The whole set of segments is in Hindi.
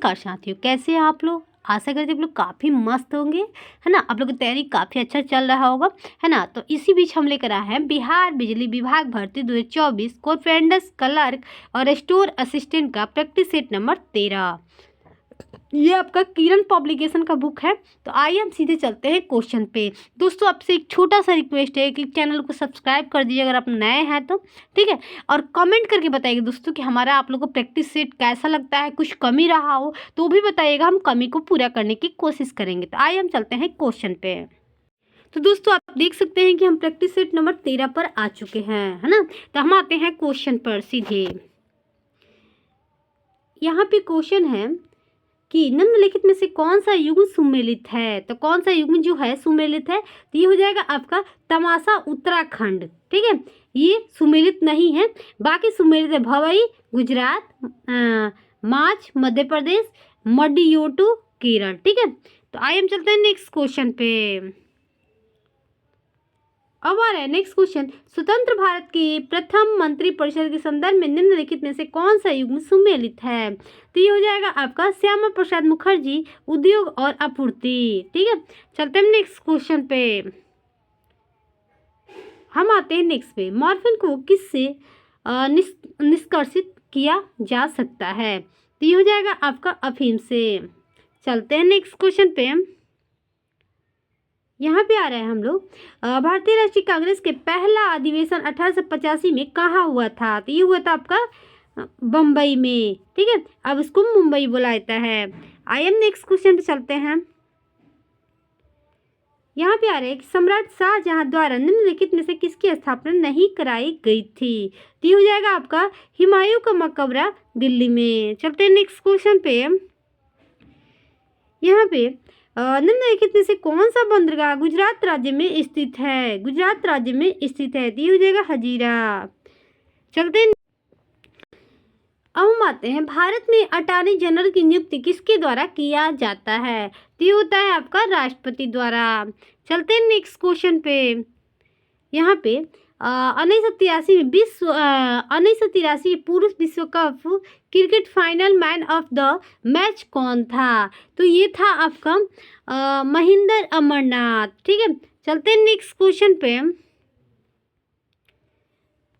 नमस्कार साथियों, कैसे हैं आप लोग। आशा करते हैं आप लोग काफ़ी मस्त होंगे, है ना। आप लोग की तैयारी काफ़ी अच्छा चल रहा होगा, है ना। तो इसी बीच हम लेकर आए हैं बिहार बिजली विभाग भर्ती 2024 कॉर्पोरेंडस क्लर्क और स्टोर असिस्टेंट का प्रैक्टिस सेट नंबर 13। ये आपका किरण पब्लिकेशन का बुक है। तो आइए हम सीधे चलते हैं क्वेश्चन पे। दोस्तों आपसे एक छोटा सा रिक्वेस्ट है कि चैनल को सब्सक्राइब कर दीजिए अगर आप नए हैं तो, ठीक है। और कमेंट करके बताइए दोस्तों कि हमारा आप लोगों को प्रैक्टिस सेट कैसा लगता है, कुछ कमी रहा हो तो भी बताइएगा, हम कमी को पूरा करने की कोशिश करेंगे। तो आइए हम चलते हैं क्वेश्चन पे। तो दोस्तों आप देख सकते हैं कि हम प्रैक्टिस सेट नंबर 13 पर आ चुके हैं, है ना। तो हम आते हैं क्वेश्चन पर सीधे। यहाँ पे क्वेश्चन है कि निम्नलिखित में से कौन सा युग्म सुमेलित है। तो कौन सा युग्म जो है सुमेलित है, तो ये हो जाएगा आपका तमाशा उत्तराखंड, ठीक है। ये सुमेलित नहीं है, बाकी सुमेलित है भवई गुजरात, माच मध्य प्रदेश, मडियोटू केरल, ठीक है। तो आइए हम चलते हैं नेक्स्ट क्वेश्चन पे। अब आ रहा है नेक्स्ट क्वेश्चन, स्वतंत्र भारत की प्रथम मंत्रिपरिषद के संदर्भ में निम्नलिखित में से कौन सा युग्म सुमेलित है। तो ये हो जाएगा आपका श्यामा प्रसाद मुखर्जी उद्योग और आपूर्ति, ठीक है। चलते हैं नेक्स्ट क्वेश्चन पे। हम आते हैं नेक्स्ट पे, मॉर्फिन को किससे निष्कर्षित किया जा सकता है। तो ये हो जाएगा आपका अफीम से। चलते हैं नेक्स्ट क्वेश्चन पे। यहाँ पे आ रहे हैं हम लोग, भारतीय राष्ट्रीय कांग्रेस के पहला अधिवेशन 1885 में कहाँ हुआ था। तो ये हुआ था आपका बम्बई में, ठीक है। अब इसको मुंबई बुलाया जाता है। आई एम नेक्स्ट क्वेश्चन पे चलते हैं। यहाँ पे आ रहे हैं कि सम्राट शाहजहां द्वारा निम्नलिखित में से किसकी स्थापना नहीं कराई गई थी। तो ये हो जाएगा आपका हुमायूं का मकबरा दिल्ली में। चलते हैं नेक्स्ट क्वेश्चन पे। यहाँ पे निम्नलिखित में से कौन सा बंदरगाह गुजरात राज्य में स्थित है। गुजरात राज्य में स्थित है, तो ये हो जाएगा हजीरा। चलते हैं अब हम आते हैं, भारत में अटॉर्नी जनरल की नियुक्ति किसके द्वारा किया जाता है। तो ये होता है आपका राष्ट्रपति द्वारा। चलते हैं नेक्स्ट क्वेश्चन पे। यहाँ पे 1983 में 1983 पुरुष विश्व cup cricket final man of the match कौन था। तो ये था आपका महेंद्र अमरनाथ, ठीक है। चलते हैं नेक्स्ट क्वेश्चन पे।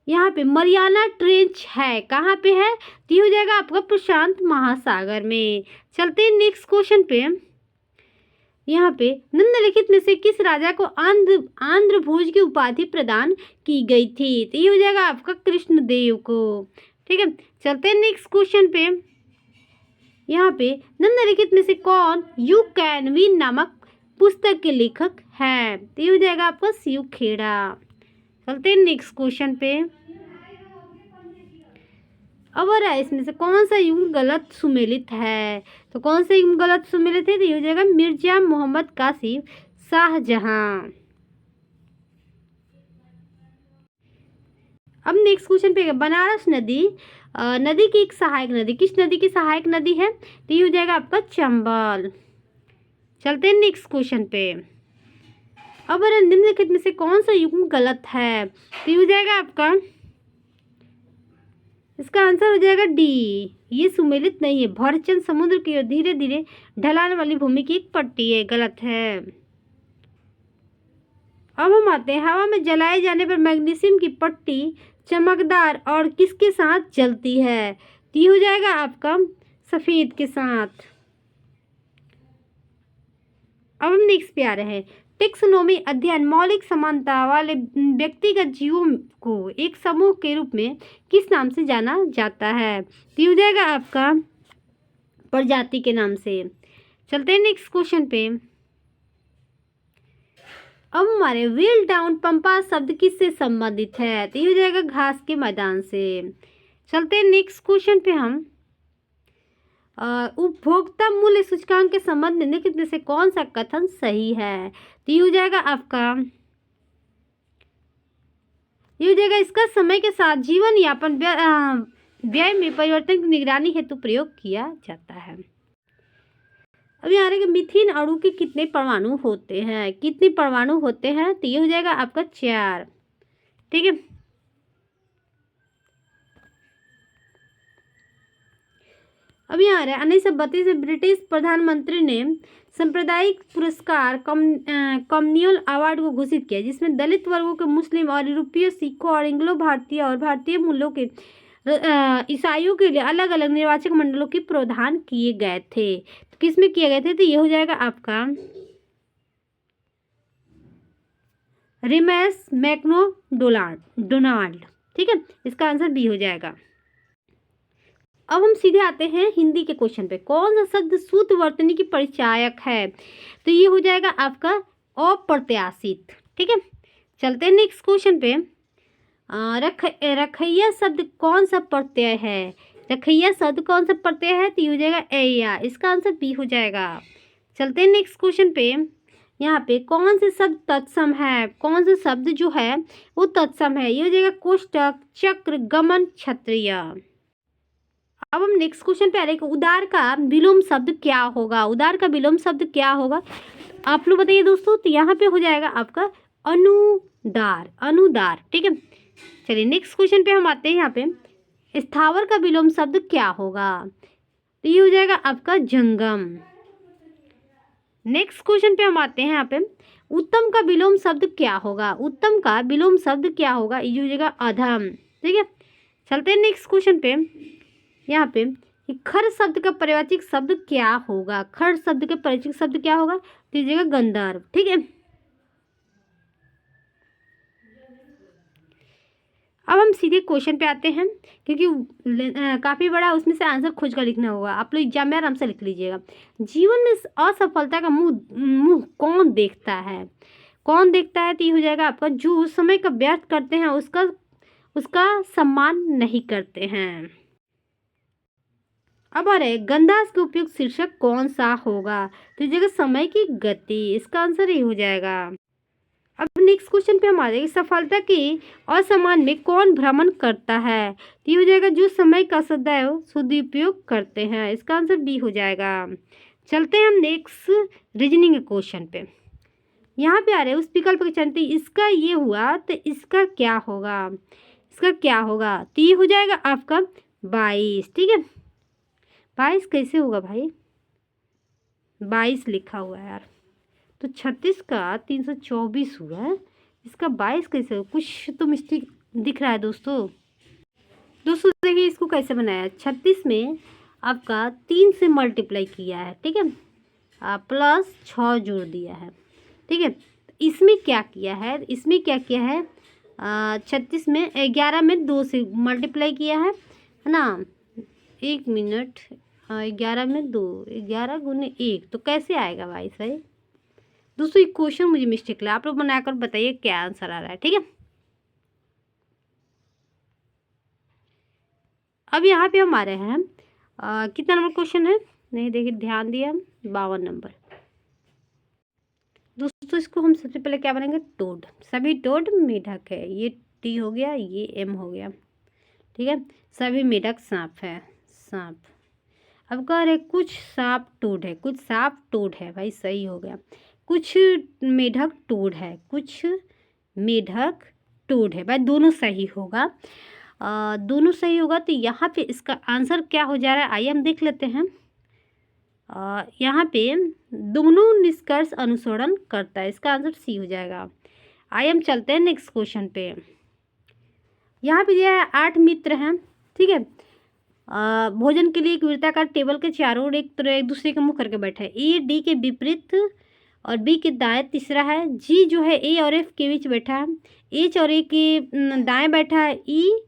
यहाँ पे मरियाना ट्रेंच है, कहाँ पे है। तो ये हो जाएगा आपका प्रशांत महासागर में। चलते हैं नेक्स्ट क्वेश्चन पे। यहाँ पे निम्नलिखित में से किस राजा को आंध्र भोज की उपाधि प्रदान की गई थी। तो ये हो जाएगा आपका कृष्णदेव को, ठीक है। चलते हैं नेक्स्ट क्वेश्चन पे। यहाँ पे निम्नलिखित में से कौन यू कैन विन नामक पुस्तक के लेखक है। तो ये हो जाएगा आपका शिव खेड़ा। चलते हैं नेक्स्ट क्वेश्चन पे। अब इसमें से कौन सा युग्म गलत सुमेलित है। तो कौन सा युग्म गलत सुमेलित है, तो ये हो जाएगा मिर्जा मोहम्मद कासिम शाहजहां। अब नेक्स्ट क्वेश्चन पे, बनारस नदी नदी की एक सहायक नदी किस नदी की सहायक नदी है। तो ये हो जाएगा आपका चंबल। चलते हैं नेक्स्ट क्वेश्चन पे। अब निम्नलिखित में से कौन सा युग्म गलत है। तो ये हो जाएगा आपका, इसका आंसर हो जाएगा डी, ये सुमेलित नहीं है। भरचंद समुद्र की ओर धीरे धीरे ढलान वाली भूमि की एक पट्टी है, गलत है। अब हम आते हैं, हवा में जलाए जाने पर मैग्नीशियम की पट्टी चमकदार और किसके साथ जलती है। तो ये हो जाएगा आपका सफेद के साथ। अब हम नेक्स्ट पे आ रहे हैं, टेक्सोनोमी अध्ययन मौलिक समानता वाले व्यक्तिगत जीवों को एक समूह के रूप में किस नाम से जाना जाता है। तो ये हो जाएगा आपका प्रजाति के नाम से। चलते हैं नेक्स्ट क्वेश्चन पे। अब हमारे व्हील डाउन पंपा शब्द किससे संबंधित है। तो ये हो जाएगा घास के मैदान से। चलते हैं नेक्स्ट क्वेश्चन पे। हम उपभोक्ता मूल्य सूचकांक के संबंध में निम्नलिखित में से कौन सा कथन सही है। तो ये हो जाएगा आपका, ये हो जाएगा इसका समय के साथ जीवन यापन व्यय में परिवर्तन की निगरानी हेतु प्रयोग किया जाता है। अब यहाँ कि मीथेन अणु के कितने परमाणु होते हैं, कितने परमाणु होते हैं। तो ये हो जाएगा आपका 4, ठीक है। अब अब यहाँ आ रहा है 1932 में ब्रिटिश प्रधानमंत्री ने सांप्रदायिक पुरस्कार कम्युनल अवार्ड को घोषित किया, जिसमें दलित वर्गों के, मुस्लिम और यूरोपीय, सिखों और एंग्लो भारतीय और भारतीय मूलों के ईसाइयों के लिए अलग अलग निर्वाचक मंडलों के प्रावधान किए गए थे। तो किसमें किए गए थे? तो ये हो जाएगा आपका रिमेस मैक्डोनाल्ड। ठीक है, इसका आंसर बी हो जाएगा। अब हम सीधे आते हैं हिंदी के क्वेश्चन पे। कौन सा शब्द शुद्ध वर्तनी की परिचायक है? तो ये हो जाएगा आपका अप्रत्याशित। ठीक है, चलते हैं नेक्स्ट क्वेश्चन पे। रखैया शब्द कौन सा प्रत्यय है? रखैया शब्द कौन सा प्रत्यय है? तो ये हो जाएगा ऐया। इसका आंसर बी हो जाएगा। चलते हैं नेक्स्ट क्वेश्चन पे। यहाँ पे कौन से शब्द तत्सम है? कौन सा शब्द जो है वो तत्सम है? ये हो जाएगा कोष्टक, चक्र, गमन, क्षत्रिय। अब हम नेक्स्ट क्वेश्चन पे आ रहे हैं। उदार का विलोम शब्द क्या होगा? उदार का विलोम शब्द क्या होगा आप लोग बताइए दोस्तों। तो यहाँ पे हो जाएगा आपका अनुदार। अनुदार। ठीक है, चलिए नेक्स्ट क्वेश्चन पे हम आते हैं। यहाँ पे स्थावर का विलोम शब्द क्या होगा? तो ये हो जाएगा आपका जंगम। नेक्स्ट क्वेश्चन पे हम आते हैं। यहाँ पे उत्तम का विलोम शब्द क्या होगा? उत्तम का विलोम शब्द क्या होगा? ये हो जाएगा अधम। ठीक है, चलते हैं नेक्स्ट क्वेश्चन पे। यहाँ पे खर शब्द का पर्यायवाची शब्द क्या होगा? खर शब्द का पर्यायवाची शब्द क्या होगा? तो ये जगह गंधर्व। ठीक है, अब हम सीधे क्वेश्चन पे आते हैं, क्योंकि काफ़ी बड़ा उसमें से आंसर खोज कर लिखना होगा। आप लोग एग्जाम में आराम से लिख लीजिएगा। जीवन में असफलता का मुंह कौन देखता है? कौन देखता है? तो ये हो जाएगा आपका जो समय का व्यर्थ करते हैं उसका सम्मान नहीं करते हैं। अब आ रहे गंधास के उपयुक्त शीर्षक कौन सा होगा? तो ये जगह समय की गति। इसका आंसर ये हो जाएगा। अब नेक्स्ट क्वेश्चन पे हम आ जाएंगे। सफलता के असमान में कौन भ्रमण करता है? तो ये हो जाएगा जो समय का सदैव सदुपयोग करते हैं। इसका आंसर बी हो जाएगा। चलते हैं हम नेक्स्ट रीजनिंग क्वेश्चन पे। यहाँ पे आ रहे हैं उस विकल्प के चलते इसका ये हुआ तो इसका क्या होगा? इसका क्या होगा? तो ये हो जाएगा आपका 22। ठीक है, 22 कैसे होगा भाई? 22 लिखा हुआ है यार, तो 36 का 324 हुआ है, इसका 22 कैसे हो? कुछ तो मिस्टेक दिख रहा है दोस्तों। देखिए इसको कैसे बनाया। 36 में आपका 3 से मल्टीप्लाई किया है। ठीक है, प्लस 6 जोड़ दिया है। ठीक है, इसमें क्या किया है? इसमें क्या किया है? 36 में 11 में 2 से मल्टीप्लाई किया है ना। 1 मिनट, 11 में 2, 11 गुने 1, तो कैसे आएगा भाई? सही दोस्तों, एक क्वेश्चन मुझे मिस्टेक लगा, आप लोग बनाकर बताइए क्या आंसर आ रहा है। ठीक है, अब यहाँ पे हम आ रहे हैं कितना नंबर क्वेश्चन है? नहीं देखिए, ध्यान दिया, 52 नंबर। दोस्तों इसको हम सबसे पहले क्या बनेंगे? टोड। सभी टोड मेढक है। ये टी हो गया, ये एम हो गया। ठीक है, सभी मेढक सांप है। सांप। अब कह रहे कुछ सांप टोड है, कुछ सांप टोड है। भाई सही हो गया। कुछ मेढक टोड है, कुछ मेढक टोड है। भाई दोनों सही होगा। दोनों सही होगा। तो यहाँ पे इसका आंसर क्या हो जा रहा है? आइए हम देख लेते हैं। यहाँ पे दोनों निष्कर्ष अनुसरण करता है। इसका आंसर सी हो जाएगा। आइए हम चलते हैं नेक्स्ट क्वेश्चन पे। यहाँ पे दिया है 8 मित्र हैं। ठीक है, भोजन के लिए एक वृत्ताकार टेबल के चारों ओर एक दूसरे के मुँह करके बैठा है। ए डी के विपरीत और बी के दाएं तीसरा है। जी जो है ए और एफ के बीच बैठा है। एच और ए के दाएं बैठा है। ई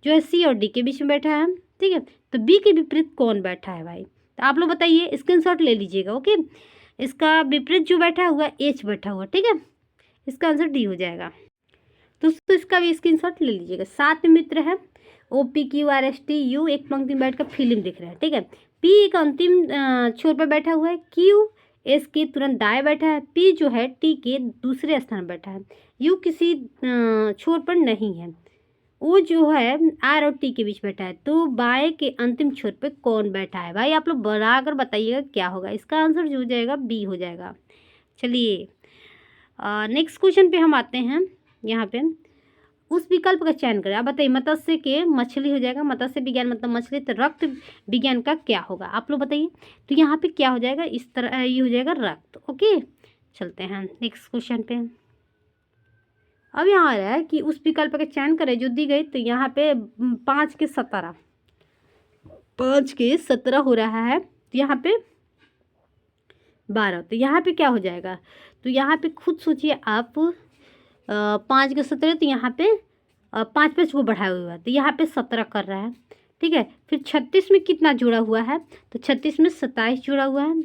जो है सी और डी के बीच में बैठा है। ठीक है, तो बी के विपरीत कौन बैठा है भाई? तो आप लोग बताइए, स्क्रीनशॉट ले लीजिएगा। ओके, इसका विपरीत जो बैठा हुआ एच बैठा हुआ। ठीक है, इसका आंसर डी हो जाएगा। दोस्तों इसका भी स्क्रीनशॉट ले लीजिएगा। 7 मित्र है। O P Q R S T U एक पंक्ति में बैठ कर फिल्म दिख रहा है। ठीक है, पी एक अंतिम छोर पर बैठा हुआ है। क्यू एस के तुरंत दाएं बैठा है। पी जो है टी के दूसरे स्थान बैठा है। यू किसी छोर पर नहीं है। ओ जो है आर और टी के बीच बैठा है। तो बाएं के अंतिम छोर पे कौन बैठा है भाई? आप लोग बनाकर बताइएगा क्या होगा। इसका आंसर जो हो जाएगा बी हो जाएगा। चलिए नेक्स्ट क्वेश्चन पे हम आते हैं। यहाँ पे उस विकल्प का चयन करें। अब बताइए, मत्स्य के मछली हो जाएगा, मत्स्य विज्ञान मतलब मछली, तो रक्त विज्ञान का क्या होगा आप लोग बताइए। तो यहाँ पे क्या हो जाएगा, इस तरह ये हो जाएगा रक्त। ओके, चलते हैं नेक्स्ट क्वेश्चन पे। अब यहाँ आ रहा है कि उस विकल्प का चयन करें जो दी गई, तो यहाँ पे 5 के 17, 5 के 17 हो रहा है, तो यहाँ पे 12, तो यहाँ पे क्या हो जाएगा, तो यहाँ पे खुद सोचिए आप, 5 के 17, तो यहाँ पे 5 5 को बढ़ाया हुआ है, तो यहाँ पे 17 कर रहा है। ठीक है, फिर 36 में कितना जुड़ा हुआ है, तो 36 में 27 जुड़ा हुआ है,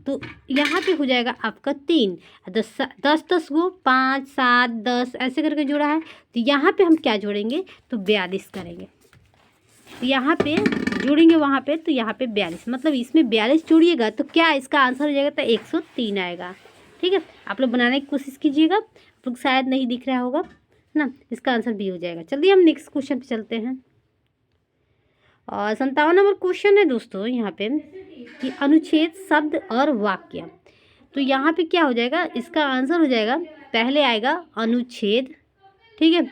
तो यहाँ पे हो जाएगा आपका 3, 10 10 10 को 5 7 10 ऐसे करके जुड़ा है, तो यहाँ पे हम क्या जोड़ेंगे, तो 42 करेंगे। तो यहाँ पे जोड़ेंगे वहाँ पे, तो यहाँ पे 42, मतलब इसमें 42 जोड़िएगा तो क्या इसका आंसर हो जाएगा, तो 103 आएगा। ठीक है, आप लोग बनाने की कोशिश कीजिएगा, आप लोग शायद नहीं दिख रहा होगा ना, इसका आंसर बी हो जाएगा। चलिए हम नेक्स्ट क्वेश्चन पे चलते हैं। और 57 नंबर क्वेश्चन है दोस्तों यहाँ पे कि अनुच्छेद शब्द और वाक्य, तो यहाँ पे क्या हो जाएगा, इसका आंसर हो जाएगा, पहले आएगा अनुच्छेद, ठीक है,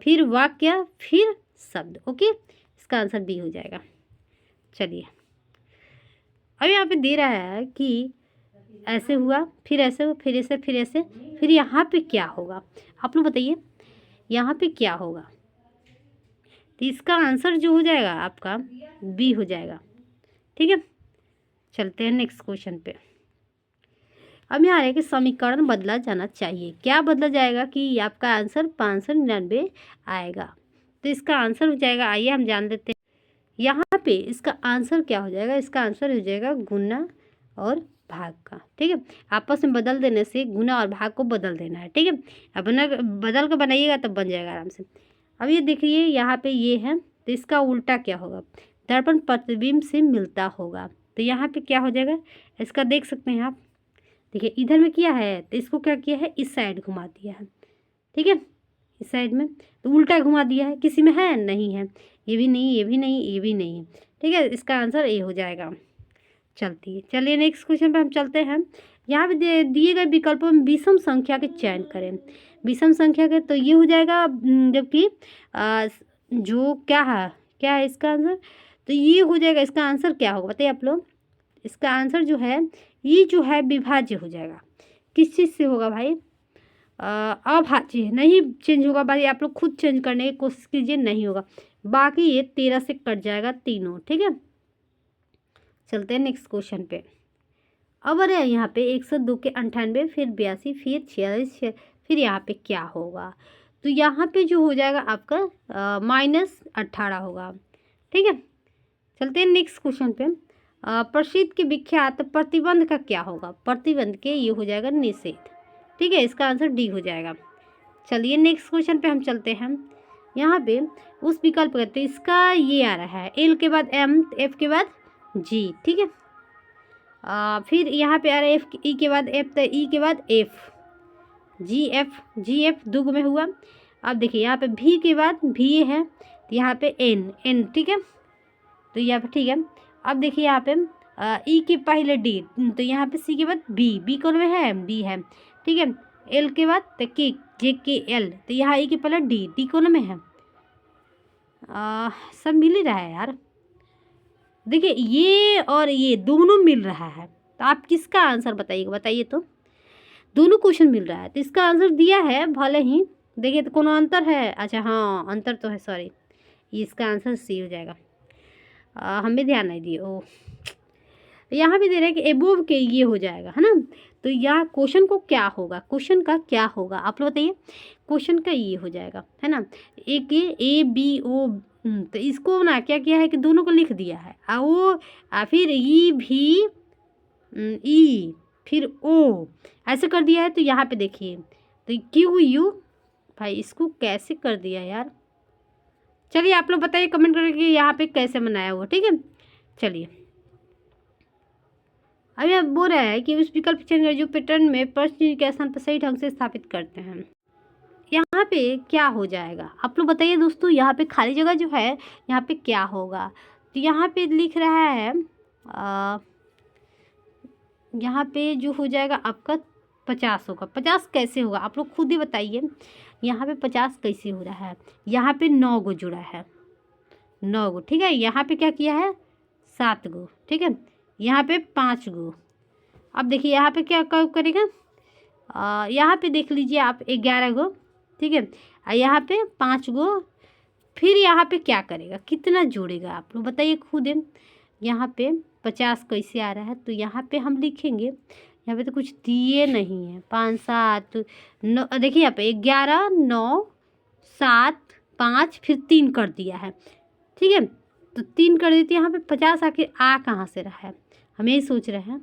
फिर वाक्य, फिर शब्द। ओके, इसका आंसर बी हो जाएगा। चलिए अब यहाँ पे दे रहा है कि ऐसे हुआ, फिर ऐसे हुआ, फिर ऐसे, फिर ऐसे, फिर यहाँ पे क्या होगा आप लोग बताइए, यहाँ पे क्या होगा, तो इसका आंसर जो हो जाएगा आपका बी हो जाएगा। ठीक है, चलते हैं नेक्स्ट क्वेश्चन पे। अब यहाँ है कि समीकरण बदला जाना चाहिए, क्या बदला जाएगा कि आपका आंसर 599 आएगा, तो इसका आंसर हो जाएगा, आइए हम जान लेते हैं। यहाँ पे इसका आंसर क्या हो जाएगा, इसका आंसर हो जाएगा गुना और भाग का। ठीक है, आपस में बदल देने से गुना और भाग को बदल देना है। ठीक है, अब बदल कर बनाइएगा तब बन जाएगा आराम से। अब ये देखिए यहाँ पे ये है, तो इसका उल्टा क्या होगा, दर्पण प्रतिबिंब से मिलता होगा, तो यहाँ पे क्या हो जाएगा, इसका देख सकते हैं आप, देखिए इधर में किया है, तो इसको क्या किया है, इस साइड घुमा दिया है। ठीक है, इस साइड में, तो उल्टा घुमा दिया है, किसी में है नहीं है, ये भी नहीं, ये भी नहीं, ये भी नहीं है। ठीक है, इसका आंसर ए हो जाएगा। चलिए नेक्स्ट क्वेश्चन पे हम चलते हैं। यहाँ पे दिए गए विकल्पों में विषम संख्या के चयन करें। विषम संख्या के, तो ये हो जाएगा, जबकि जो क्या है इसका आंसर, तो ये हो जाएगा, इसका आंसर क्या होगा बताइए आप लोग। इसका आंसर जो है, ये जो है विभाज्य हो जाएगा। किस चीज़ से होगा भाई, अभाज्य नहीं चेंज होगा भाई, आप लोग खुद चेंज करने की कोशिश कीजिए, नहीं होगा। बाकी ये 13 से कट जाएगा तीनों। ठीक है, चलते हैं नेक्स्ट क्वेश्चन पे। अब है यहाँ पे 102 के 98, फिर 82, फिर 46, फिर यहाँ पे क्या होगा, तो यहाँ पे जो हो जाएगा आपका -18 होगा। ठीक है, चलते हैं नेक्स्ट क्वेश्चन पे। प्रसिद्ध के विख्यात प्रतिबंध का क्या होगा, प्रतिबंध के ये हो जाएगा निषेध। ठीक है, इसका आंसर डी हो जाएगा। चलिए नेक्स्ट क्वेश्चन पे हम चलते हैं। यहाँ पे उस विकल्प करते हैं, इसका ये आ रहा है, एल के बाद एम, एफ के बाद जी। ठीक है, फिर यहाँ पे आ रहा है एफ, ई के बाद एफ, तो ई के बाद एफ, जी एफ दुग में हुआ। अब देखिए यहाँ पे भी के बाद भी है, तो यहाँ पे एन। ठीक है, तो यहाँ पे ठीक है। अब देखिए यहाँ पे ई के पहले डी, तो यहाँ पे सी के बाद बी कौन में है, बी है। ठीक है, एल के बाद तो के, जे के एल, तो यहाँ ई के पहले डी कौन में है, सब मिल ही रहा है यार। देखिए ये और ये दोनों मिल रहा है, तो आप किसका आंसर बताइएगा, बताइए तो। दोनों क्वेश्चन मिल रहा है, तो इसका आंसर दिया है भले ही, देखिए तो कोनो अंतर है, अच्छा हाँ अंतर तो है, सॉरी, इसका आंसर सी हो जाएगा। हमें ध्यान नहीं दिए, ओ यहाँ भी दे रहा है कि एबोव के ये हो जाएगा, है ना, तो यहाँ क्वेश्चन को क्या होगा, क्वेश्चन का क्या होगा आप लोग बताइए। क्वेश्चन का ये हो जाएगा, है ना, एक ए बी ओ, तो इसको ना क्या किया है कि दोनों को लिख दिया है, ओ फिर ई भी ई, फिर ओ, ऐसे कर दिया है। तो यहाँ पे देखिए, तो क्यू यू, भाई इसको कैसे कर दिया यार, चलिए आप लोग बताइए कमेंट करके यहाँ पे कैसे बनाया हुआ। ठीक है, चलिए अब यह बोल रहा है कि उस विकल्प चयन करें जो पैटर्न में प्रश्न के स्थान पर सही ढंग से स्थापित करते हैं। यहाँ पे क्या हो जाएगा आप लोग बताइए दोस्तों, यहाँ पे खाली जगह जो है यहाँ पे क्या होगा, तो यहाँ पे लिख रहा है, यहाँ पे जो हो जाएगा आपका 50 होगा। 50 कैसे होगा आप लोग खुद ही बताइए। यहाँ पे 50 कैसे हो रहा है, यहाँ पे 9 गो जुड़ा है, 9 गो, ठीक है। यहाँ पे क्या किया है 7 गो, ठीक है। यहाँ पे 5 गो। अब देखिए यहाँ पे क्या करेगा, यहाँ पे देख लीजिए आप 11 गो, ठीक है। और यहाँ पे 5 गो। फिर यहाँ पे क्या करेगा, कितना जोड़ेगा आप लोग बताइए खुद। यहाँ पे 50 कैसे आ रहा है, तो यहाँ पे हम लिखेंगे, यहाँ पे तो कुछ दिए नहीं है, 5 7 9, देखिए यहाँ पे 11 9 7 5 फिर 3 कर दिया है, ठीक है। तो 3 कर देती है, यहाँ पे 50 आखिर आ कहाँ से रहा है, हम यही सोच रहे हैं।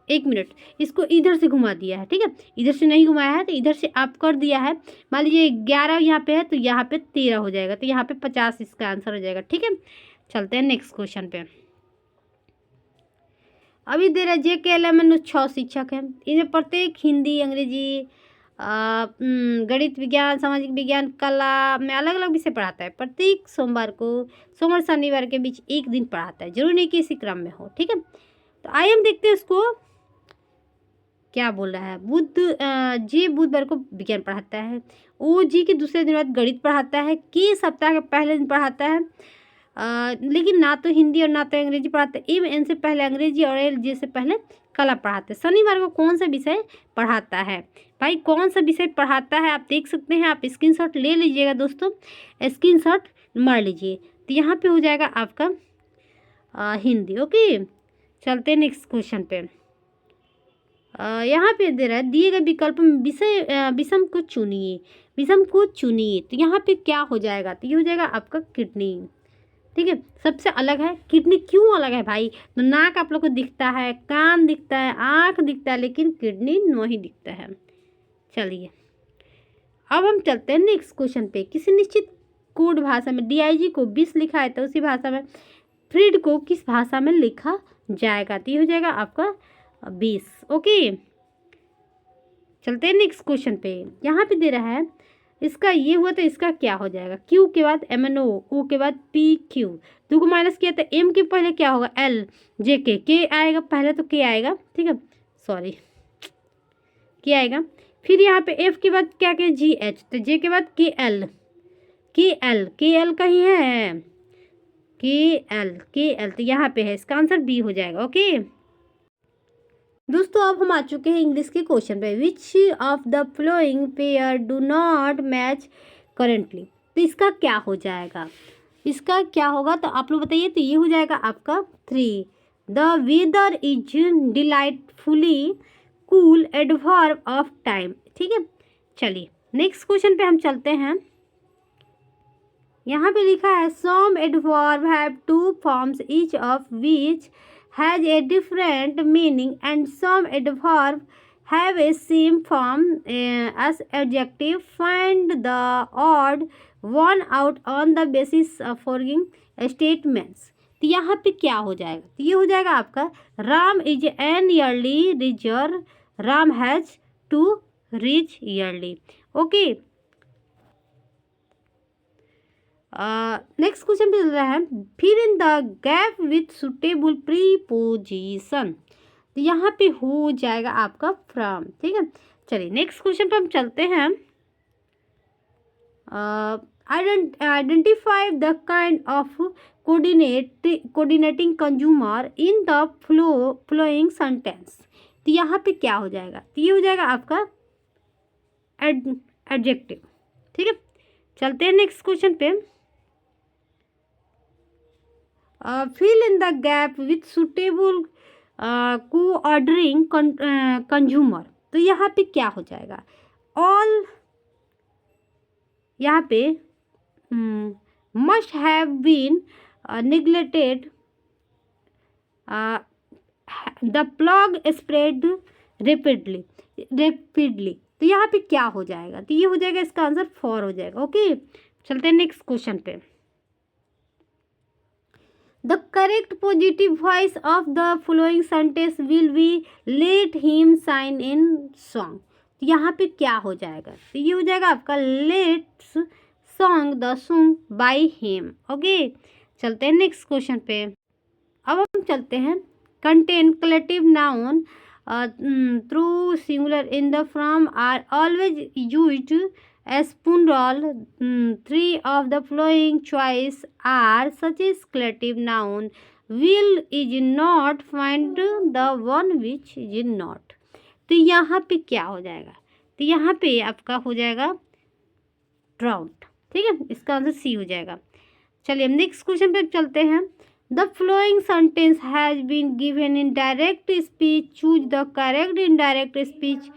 1 मिनट, इसको इधर से घुमा दिया है, ठीक है। इधर से नहीं घुमाया है तो इधर से आप कर दिया है। मान लीजिए 11 यहाँ पे है तो यहाँ पे 13 हो जाएगा, तो यहाँ पे 50 इसका आंसर हो जाएगा, ठीक है। चलते हैं नेक्स्ट क्वेश्चन पे। अभी दे रहा है JKLM में 6 शिक्षक हैं, इन्हें प्रत्येक हिंदी, अंग्रेजी, गणित, विज्ञान, सामाजिक विज्ञान, कला में अलग अलग विषय पढ़ाता है। प्रत्येक सोमवार शनिवार के बीच एक दिन पढ़ाता है, जरूरी नहीं कि इसी क्रम में हो, ठीक है। तो आइए हम देखते हैं उसको क्या बोल रहा है। जी बुधवार को विज्ञान पढ़ाता है, ओ जी के दूसरे दिन बाद गणित पढ़ाता है, के सप्ताह के पहले दिन पढ़ाता है, लेकिन ना तो हिंदी और ना तो अंग्रेजी पढ़ाते हैं। एम एन से पहले अंग्रेजी और एल जे से पहले कला पढ़ाते हैं। शनिवार को कौन सा विषय पढ़ाता है, भाई कौन सा विषय पढ़ाता है आप देख सकते हैं। आप स्क्रीनशॉट ले लीजिएगा दोस्तों, स्क्रीनशॉट मार लीजिए। तो यहाँ पे हो जाएगा आपका हिंदी, ओके। चलते हैं नेक्स्ट क्वेश्चन पे। यहाँ पे दे रहा है दिए गए विकल्प में विषम को चुनिए, विषम को चुनिए। तो यहाँ पे क्या हो जाएगा, तो ये हो जाएगा आपका किडनी, ठीक है। सबसे अलग है किडनी, क्यों अलग है भाई, तो नाक आप लोग को दिखता है, कान दिखता है, आँख दिखता है, लेकिन किडनी नहीं दिखता है। चलिए अब हम चलते हैं नेक्स्ट क्वेश्चन पे। किसी निश्चित कोड भाषा में DIG को 20 लिखा है, तो उसी भाषा में फ्रीड को किस भाषा में लिखा जाएगा, तो ये हो जाएगा आपका 20, ओके। चलते हैं नेक्स्ट क्वेश्चन पे। यहाँ पे दे रहा है इसका ये हुआ तो इसका क्या हो जाएगा, Q के बाद MNO, O के बाद PQ, 2 को माइनस किया तो M के पहले क्या होगा L, JK, K आएगा पहले, तो K आएगा, ठीक है, सॉरी K आएगा। फिर यहाँ पे F के बाद क्या क्या GH, तो J के बाद KL, KL कहीं है, KL, तो यहाँ पे है, इसका आंसर B हो जाएगा, ओके। दोस्तों अब हम आ चुके हैं इंग्लिश के क्वेश्चन पे। Which of the flowing pair do not match currently, तो इसका क्या हो जाएगा, इसका क्या होगा, तो आप लोग बताइए। तो ये हो जाएगा आपका 3, the weather is delightfully cool, adverb of time, ठीक है। चलिए नेक्स्ट क्वेश्चन पे हम चलते हैं। यहाँ पे लिखा है some adverb have 2 forms each of which has a different meaning and some adverb have a same form as adjective. Find the odd one out on the basis of following statements. तो यहाँ पे क्या हो जाएगा, तो ये हो जाएगा आपका Ram is an early riser, Ram has 2 reach early, okay. Next question पे चल रहा है फिर in the gap with suitable preposition, तो यहाँ पे हो जाएगा आपका फ्रॉम, ठीक है। चलिए नेक्स्ट क्वेश्चन पे हम चलते हैं। Identify the kind of coordinating consumer in the following sentence, तो यहाँ पे क्या हो जाएगा, तो ये हो जाएगा आपका एडजेक्टिव, ठीक है। चलते हैं नेक्स्ट क्वेश्चन पे। Fill in the gap with suitable coordinating consumer, तो यहाँ पे क्या हो जाएगा, ऑल यहाँ पे must have been neglected, the plague spread rapidly, तो यहाँ पे क्या हो जाएगा, तो ये हो जाएगा इसका आंसर 4 हो जाएगा, ओके। चलते हैं नेक्स्ट क्वेश्चन पे। The correct positive voice of the following sentence will be let him sign in song, तो यहाँ पे क्या हो जाएगा, तो ये हो जाएगा आपका let's song the song by him, okay. चलते हैं नेक्स्ट क्वेश्चन पे। अब हम चलते हैं contain collective noun through singular in the form are always used as plural. Three of the following choice are such as collective noun. Will is not, find the one which is not. तो यहाँ पे क्या हो जाएगा? तो यहाँ पे आपका हो जाएगा ड्राउट। ठीक है, इसका आंसर सी हो जाएगा। चलिए हम नेक्स्ट क्वेश्चन पे चलते हैं। The following sentence has been given in direct speech, choose the correct indirect speech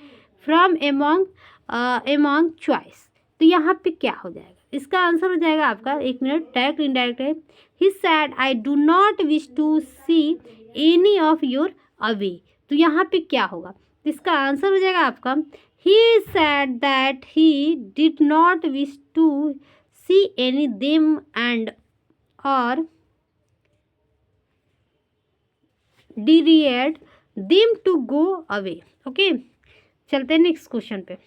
from among choice. तो यहाँ पे क्या हो जाएगा? इसका आंसर हो जाएगा आपका, एक मिनट, डायरेक्ट इनडायरेक्ट है। He said I do not wish to see any of your away. तो यहाँ पे क्या होगा? इसका आंसर हो जाएगा आपका, he said that he did not wish to see any them and or desired them to go away. Okay, चलते हैं नेक्स्ट क्वेश्चन पे।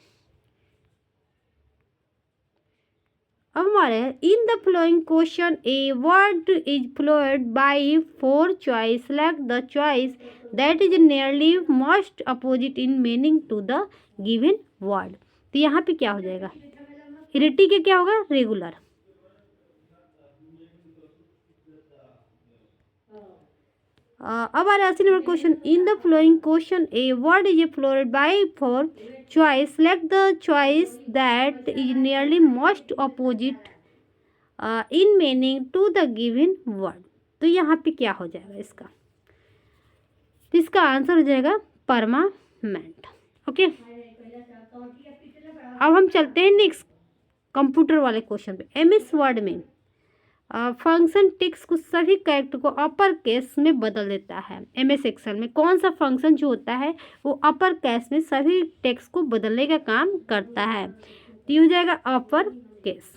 अब हमारे in the following question a word is followed by four choice, select the choice that is nearly most opposite in meaning to the given word. तो यहाँ पे क्या हो जाएगा? इरेटी के क्या होगा? रेगुलर। अब आ रहा है 80 number question. In the following question a word is followed by four choice, select the choice that is nearly most opposite in meaning to the given word. तो यहाँ पे क्या हो जाएगा इसका? तो इसका आंसर हो जाएगा परमानेंट। ओके, अब हम चलते हैं नेक्स्ट कंप्यूटर वाले क्वेश्चन पे। एमएस वर्ड में फंक्शन टेक्स्ट को सभी कैरेक्टर को अपर केस में बदल देता है। एमएस एक्सेल में कौन सा फंक्शन जो होता है वो अपर केस में सभी टेक्स्ट को बदलने का काम करता है? तो ये हो जाएगा अपर केस।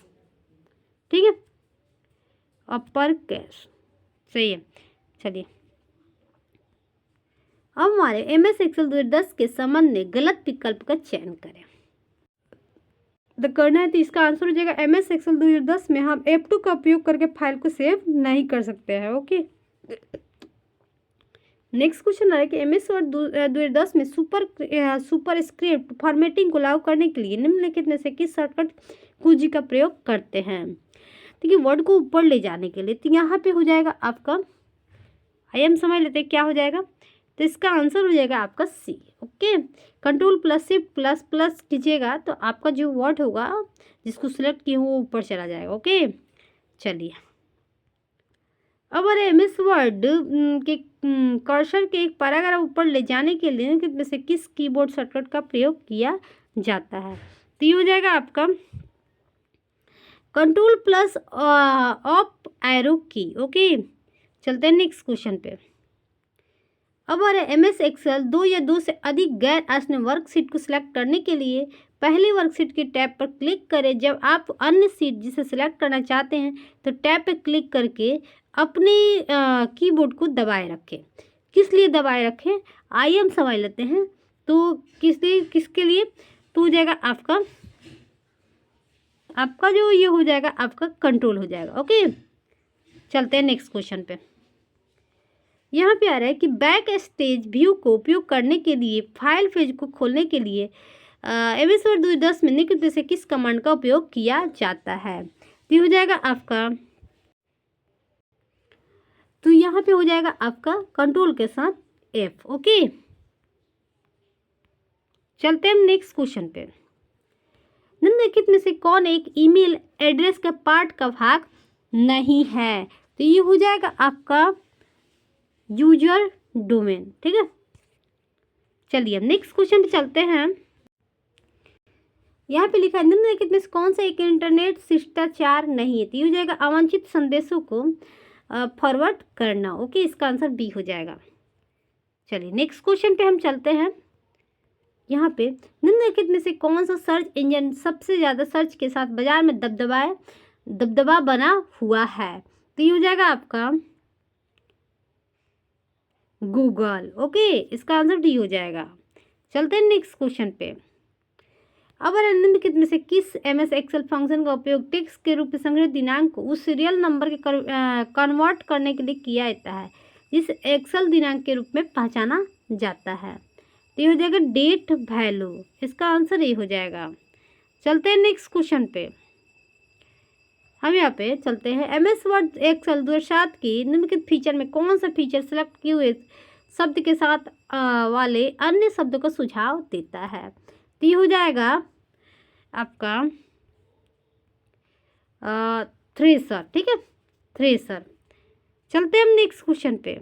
ठीक है, अपर केस सही है। चलिए अब हमारे एमएस एक्सेल 2010 के संबंध में गलत विकल्प का चयन करें। करना है तो इसका आंसर हो जाएगा एमएस एक्सेल 2010 में हम F2 का उपयोग करके फाइल को सेव नहीं कर सकते हैं। ओके, नेक्स्ट क्वेश्चन आ रहा है कि एमएस वर्ड 2010 में सुपर स्क्रिप्ट फॉर्मेटिंग को लागू करने के लिए निम्नलिखित में से किस शॉर्टकट कुंजी का प्रयोग करते हैं? देखिए वर्ड को ऊपर ले जाने के लिए तो यहाँ पे हो जाएगा आपका, आइए हम समझ लेते हैं क्या हो जाएगा। तो इसका आंसर हो जाएगा आपका सी। ओके, कंट्रोल प्लस से प्लस प्लस कीजिएगा तो आपका जो वर्ड होगा जिसको सिलेक्ट किए वो ऊपर चला जाएगा। ओके, चलिए अब अरे एमएस वर्ड के कर्सर के एक पैराग्राफ ऊपर ले जाने के लिए कितने से किस कीबोर्ड शॉर्टकट का प्रयोग किया जाता है? तो ये हो जाएगा आपका कंट्रोल प्लस अप एरो की। ओके, चलते हैं नेक्स्ट क्वेश्चन पे। अब अरे एमएस एक्सेल 2 या 2 से अधिक गैर आसन्न वर्कशीट को सिलेक्ट करने के लिए पहली वर्कशीट के टैब पर क्लिक करें। जब आप अन्य सीट जिसे सिलेक्ट करना चाहते हैं तो टैब पर क्लिक करके अपने कीबोर्ड को दबाए रखें। किस लिए दबाए रखें आइए हम समझ लेते हैं। तो किसके लिए? तो हो जाएगा आपका जो ये हो जाएगा आपका कंट्रोल हो जाएगा। ओके, चलते हैं नेक्स्ट क्वेश्चन पे। यहाँ पे आ रहा है कि बैक स्टेज व्यू को उपयोग करने के लिए फाइल पेज को खोलने के लिए एमएस वर्ड 2010 में निम्नलिखित से किस कमांड का उपयोग किया जाता है? तो हो जाएगा आपका, तो यहाँ पे हो जाएगा आपका कंट्रोल के साथ F। ओके, चलते हैं हम नेक्स्ट क्वेश्चन पे। निम्नलिखित में से कौन एक ईमेल एड्रेस का पार्ट का भाग नहीं है? तो ये हो जाएगा आपका यूजर डोमेन। ठीक है, चलिए अब नेक्स्ट क्वेश्चन पे चलते हैं। यहाँ पे लिखा है निम्नलिखित में से कौन सा एक इंटरनेट शिष्टाचार नहीं है? तो ये हो जाएगा अवांछित संदेशों को फॉरवर्ड करना। ओके, इसका आंसर बी हो जाएगा। चलिए नेक्स्ट क्वेश्चन पे हम चलते हैं। यहाँ पे निम्नलिखित में से कौन सा सर्च इंजन सबसे ज़्यादा सर्च के साथ बाजार में दबदबा बना हुआ है? तो ये हो जाएगा आपका गूगल। ओके, इसका आंसर डी हो जाएगा। चलते हैं नेक्स्ट क्वेश्चन पे। अब निम्नलिखित में से किस एमएस एक्सेल फंक्शन का उपयोग टेक्स्ट के रूप में संग्रहित दिनांक को उस सीरियल नंबर के कन्वर्ट करने के लिए किया जाता है जिस एक्सेल दिनांक के रूप में पहचाना जाता है? तो ये हो जाएगा डेट वैल्यू, इसका आंसर ये हो जाएगा। चलते हैं नेक्स्ट क्वेश्चन पे। हम यहाँ पे चलते हैं, MS वर्ड एक्सेल 2007 की निम्नलिखित फीचर में कौन सा फीचर सेलेक्ट किए हुए शब्द के साथ वाले अन्य शब्दों का सुझाव देता है। तो ये हो जाएगा आपका थ्रेसर, ठीक है, थ्रेसर। चलते हैं हम नेक्स्ट क्वेश्चन पे।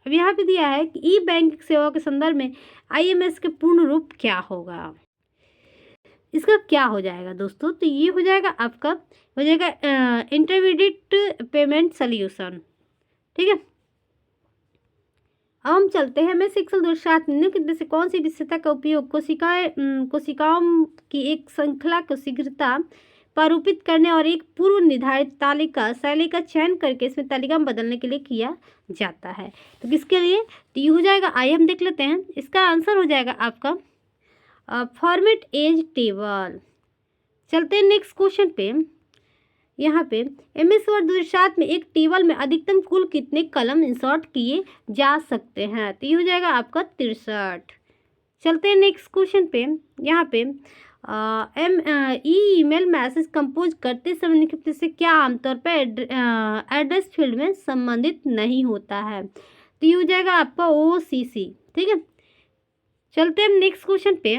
अब यहाँ पे दिया है कि ई बैंकिंग सेवा के संदर्भ में IMS के पूर्ण रूप क्या होगा। इसका क्या हो जाएगा दोस्तों, तो ये हो जाएगा आपका, हो जाएगा इंटरमीडिएट पेमेंट सॉल्यूशन, ठीक है। अब हम चलते हैं, मैं शिक्षण 2007 निम्नलिखित में से कौन सी विशेषता का उपयोग कोशिकाओं की एक श्रृंखला को शीघ्रता प्रारूपित करने और एक पूर्व निर्धारित तालिका शैली का चयन करके इसमें तालिका में बदलने के लिए किया जाता है। तो किसके लिए, तो ये हो जाएगा, आइए हम देख लेते हैं। इसका आंसर हो जाएगा आपका फॉर्मेट एज टेबल। चलते हैं नेक्स्ट क्वेश्चन पे। यहाँ पे MS वर्ड 2007 में एक टेबल में अधिकतम कुल कितने कलम इंसर्ट किए जा सकते हैं, तो ये हो जाएगा आपका 63। चलते हैं नेक्स्ट क्वेश्चन पे। यहाँ पे ईमेल मैसेज कंपोज करते समय निम्नलिखित से क्या आमतौर पर एड्रेस फील्ड में संबंधित नहीं होता है, तो ये हो जाएगा आपका OCC, ठीक है। चलते हैं नेक्स्ट क्वेश्चन पे।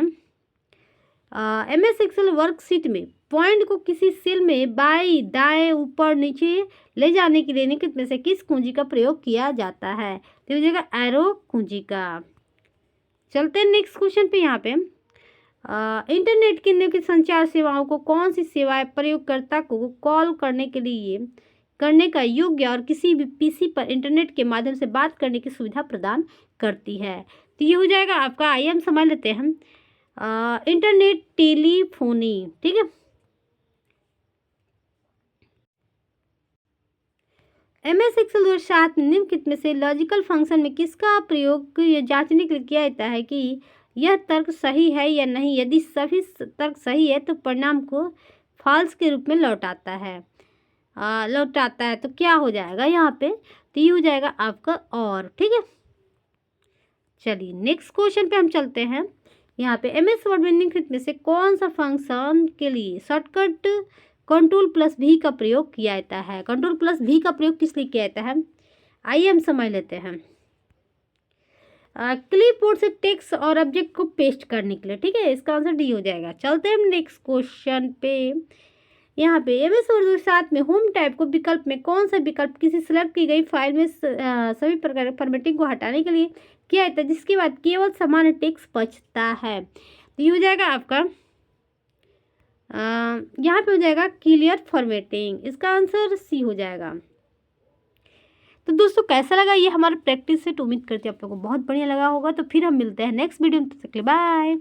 MS एक्सेल वर्कशीट में पॉइंट को किसी सेल में बाएं दाएं ऊपर नीचे ले जाने के लिए निम्नलिखित में से किस कुंजी का प्रयोग किया जाता है, तो हो जाएगा एरो कुंजी का। चलते हैं नेक्स्ट क्वेश्चन पे। यहाँ पे इंटरनेट की निम्नलिखित संचार सेवाओं को कौन सी सेवाएं प्रयोगकर्ता को कॉल करने के लिए करने का योग्य और किसी भी PC पर इंटरनेट के माध्यम से बात करने की सुविधा प्रदान करती है, तो ये हो जाएगा आपका, आइए हम समझ लेते हैं, इंटरनेट टेलीफोनी, ठीक है। MS एक्सेल 2007 निम्नलिखित में से लॉजिकल फंक्शन में किसका प्रयोग ये जांचने के लिए किया जाता है कि यह तर्क सही है या नहीं। यदि सभी तर्क सही है तो परिणाम को फॉल्स के रूप में लौटाता है तो क्या हो जाएगा यहाँ पे, तो ये हो जाएगा आपका और, ठीक है। चलिए नेक्स्ट क्वेश्चन पे हम चलते हैं। यहाँ पे MS वर्ड में निम्नलिखित में से कौन सा फंक्शन के लिए शॉर्टकट Ctrl+V का प्रयोग किया जाता है। Ctrl+V का प्रयोग किस लिए किया जाता है, आइए हम समझ लेते हैं। क्लिपबोर्ड से टेक्स्ट और ऑब्जेक्ट को पेस्ट करने के लिए, ठीक है, इसका आंसर D हो जाएगा। चलते हैं हम नेक्स्ट क्वेश्चन पे। यहाँ पे MS वर्ड 2007 में होम टाइप को विकल्प में कौन सा विकल्प किसी सिलेक्ट की गई फाइल में सभी प्रकार के फॉर्मेटिंग को हटाने के लिए किया जाता है, जिसके बाद केवल सामान्य टेक्स्ट बचता है, तो ये हो जाएगा आपका यहाँ पे हो जाएगा क्लियर फॉर्मेटिंग, इसका आंसर C हो जाएगा। तो दोस्तों कैसा लगा ये हमारा प्रैक्टिस सेट, उम्मीद करते हैं आप लोगों को बहुत बढ़िया लगा होगा। तो फिर हम मिलते हैं नेक्स्ट वीडियो में, तब तक के लिए बाय।